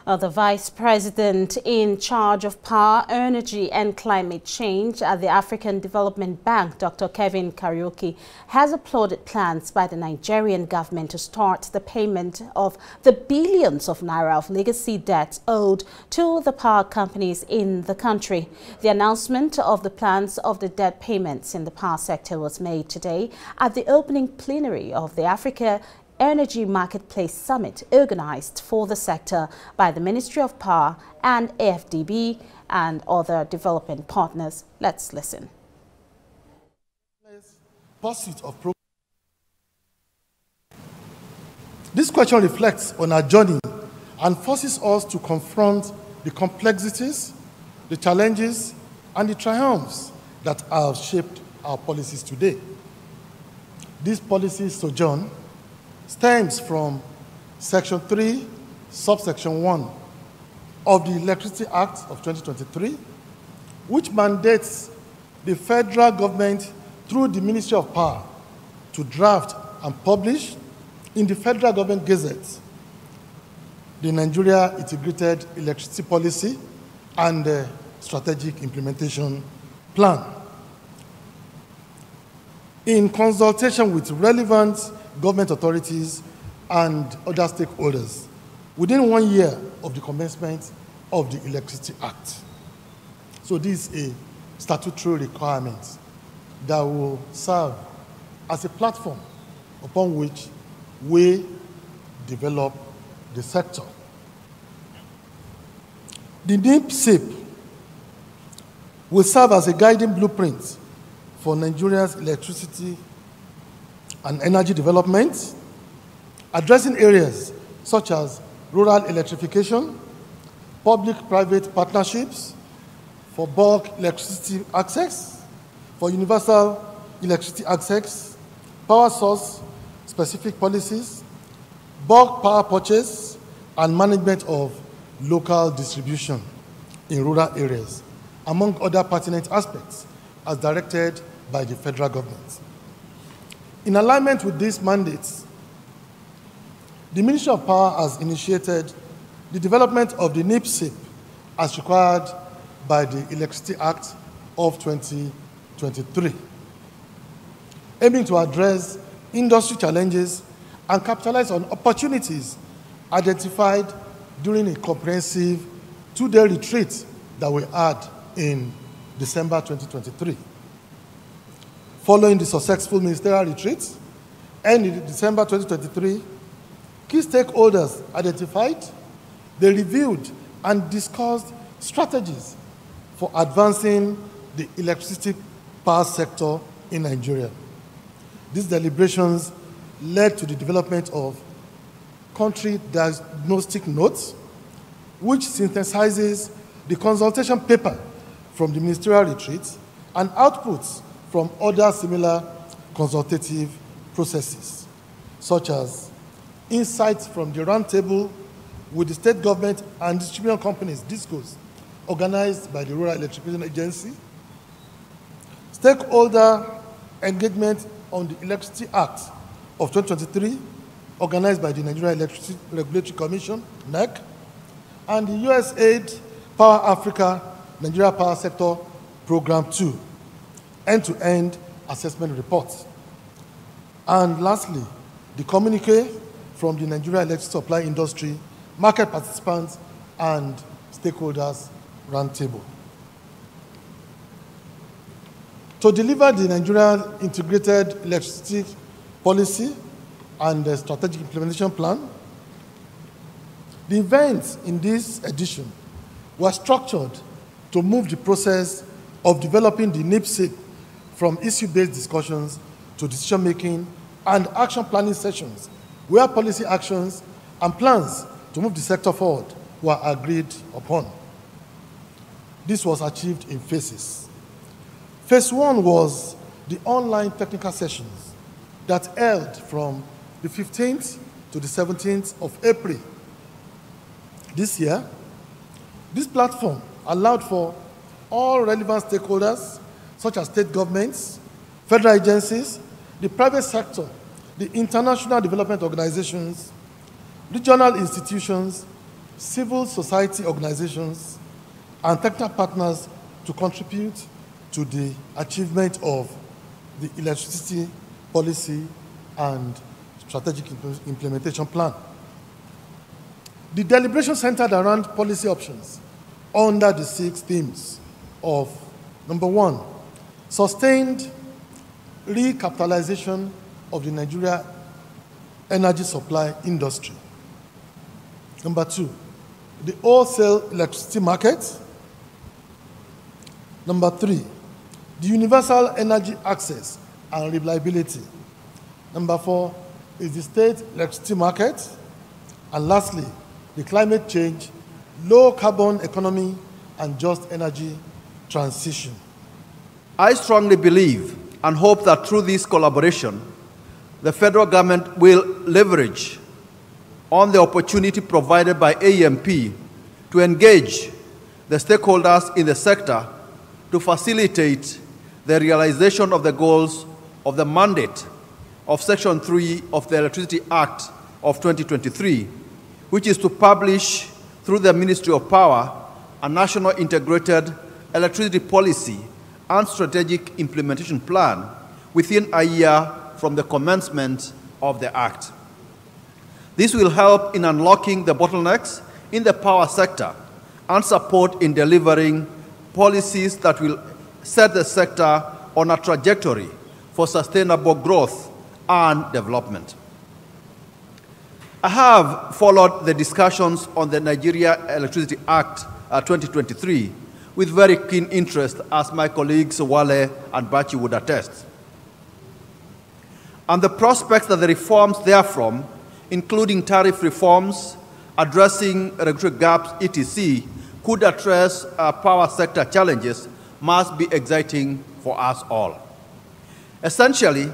The Vice President in charge of Power, Energy and Climate Change at the African Development Bank, Dr. Kevin Kariuki, has applauded plans by the Nigerian government to start the payment of the billions of naira of legacy debts owed to the power companies in the country. The announcement of the plans of the debt payments in the power sector was made today at the opening plenary of the Africa Energy Marketplace Summit organized for the sector by the Ministry of Power and AFDB and other development partners. Let's listen. This question reflects on our journey and forces us to confront the complexities, the challenges, and the triumphs that have shaped our policies today. These policies sojourn stems from Section 3, Subsection 1 of the Electricity Act of 2023, which mandates the federal government through the Ministry of Power to draft and publish in the Federal Government Gazette the Nigeria Integrated Electricity Policy and Strategic Implementation Plan. In consultation with relevant government authorities and other stakeholders within 1 year of the commencement of the Electricity Act. So this is a statutory requirement that will serve as a platform upon which we develop the sector. The NIP-SIP will serve as a guiding blueprint for Nigeria's electricity and energy development, addressing areas such as rural electrification, public-private partnerships for bulk electricity access, for universal electricity access, power source specific policies, bulk power purchase, and management of local distribution in rural areas, among other pertinent aspects as directed by the federal government. In alignment with these mandates, the Ministry of Power has initiated the development of the NIP-SIP as required by the Electricity Act of 2023, aiming to address industry challenges and capitalize on opportunities identified during a comprehensive two-day retreat that we had in December 2023. Following the successful ministerial retreat, and in December 2023, key stakeholders identified, they reviewed and discussed strategies for advancing the electricity power sector in Nigeria. These deliberations led to the development of country diagnostic notes, which synthesizes the consultation paper from the ministerial retreat and outputs from other similar consultative processes, such as insights from the roundtable with the state government and distribution companies, DISCOs, organized by the Rural Electrification Agency, stakeholder engagement on the Electricity Act of 2023, organized by the Nigeria Electricity Regulatory Commission, NEC, and the USAID Power Africa Nigeria Power Sector Program 2, end-to-end assessment reports. And lastly, the communique from the Nigeria Electricity Supply Industry, market participants, and stakeholders roundtable. To deliver the Nigeria Integrated Electricity Policy and the Strategic Implementation Plan, the events in this edition were structured to move the process of developing the NIP-SIP from issue-based discussions to decision-making and action planning sessions, where policy actions and plans to move the sector forward were agreed upon. This was achieved in phases. Phase 1 was the online technical sessions that held from the 15th to the 17th of April this year. This platform allowed for all relevant stakeholders, such as state governments, federal agencies, the private sector, the international development organizations, regional institutions, civil society organizations, and technical partners to contribute to the achievement of the electricity policy and strategic implementation plan. The deliberation centered around policy options under the 6 themes of, number 1, sustained recapitalization of the Nigeria energy supply industry. Number 2, the wholesale electricity market. Number 3, the universal energy access and reliability. Number 4 is the state electricity market. And lastly, the climate change, low carbon economy, and just energy transition. I strongly believe and hope that through this collaboration, the federal government will leverage on the opportunity provided by AEMP to engage the stakeholders in the sector to facilitate the realization of the goals of the mandate of Section 3 of the Electricity Act of 2023, which is to publish through the Ministry of Power a national integrated electricity policy and strategic implementation plan within a year from the commencement of the Act. This will help in unlocking the bottlenecks in the power sector and support in delivering policies that will set the sector on a trajectory for sustainable growth and development. I have followed the discussions on the Nigeria Electricity Act 2023 with very keen interest, as my colleagues Wale and Bachi would attest. And the prospects that the reforms therefrom, including tariff reforms, addressing regulatory gaps, etc., could address power sector challenges must be exciting for us all. Essentially,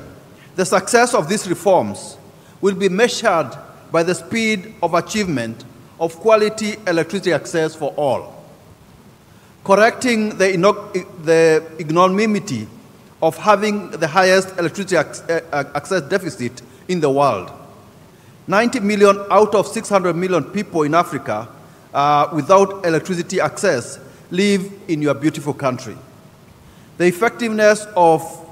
the success of these reforms will be measured by the speed of achievement of quality electricity access for all, correcting the ignominy of having the highest electricity access deficit in the world. 90 million out of 600 million people in Africa without electricity access live in your beautiful country. The effectiveness of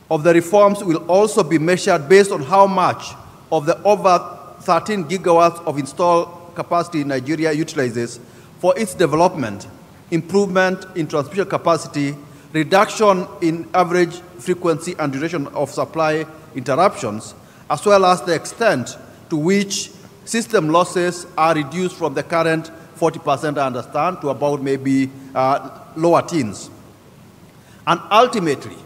the reforms will also be measured based on how much of the over 13 gigawatts of installed capacity Nigeria utilizes for its development, improvement in transmission capacity, reduction in average frequency and duration of supply interruptions, as well as the extent to which system losses are reduced from the current 40%, I understand, to about maybe lower teens. And ultimately,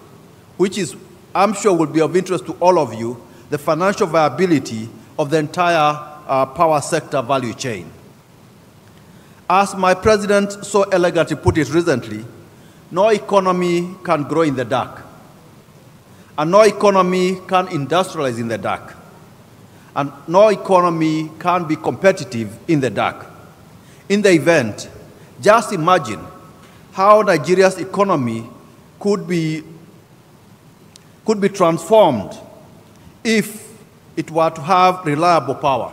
which is, I'm sure will be of interest to all of you, the financial viability of the entire power sector value chain. As my president so elegantly put it recently, no economy can grow in the dark, and no economy can industrialize in the dark, and no economy can be competitive in the dark. In the event, just imagine how Nigeria's economy could be transformed if it were to have reliable power.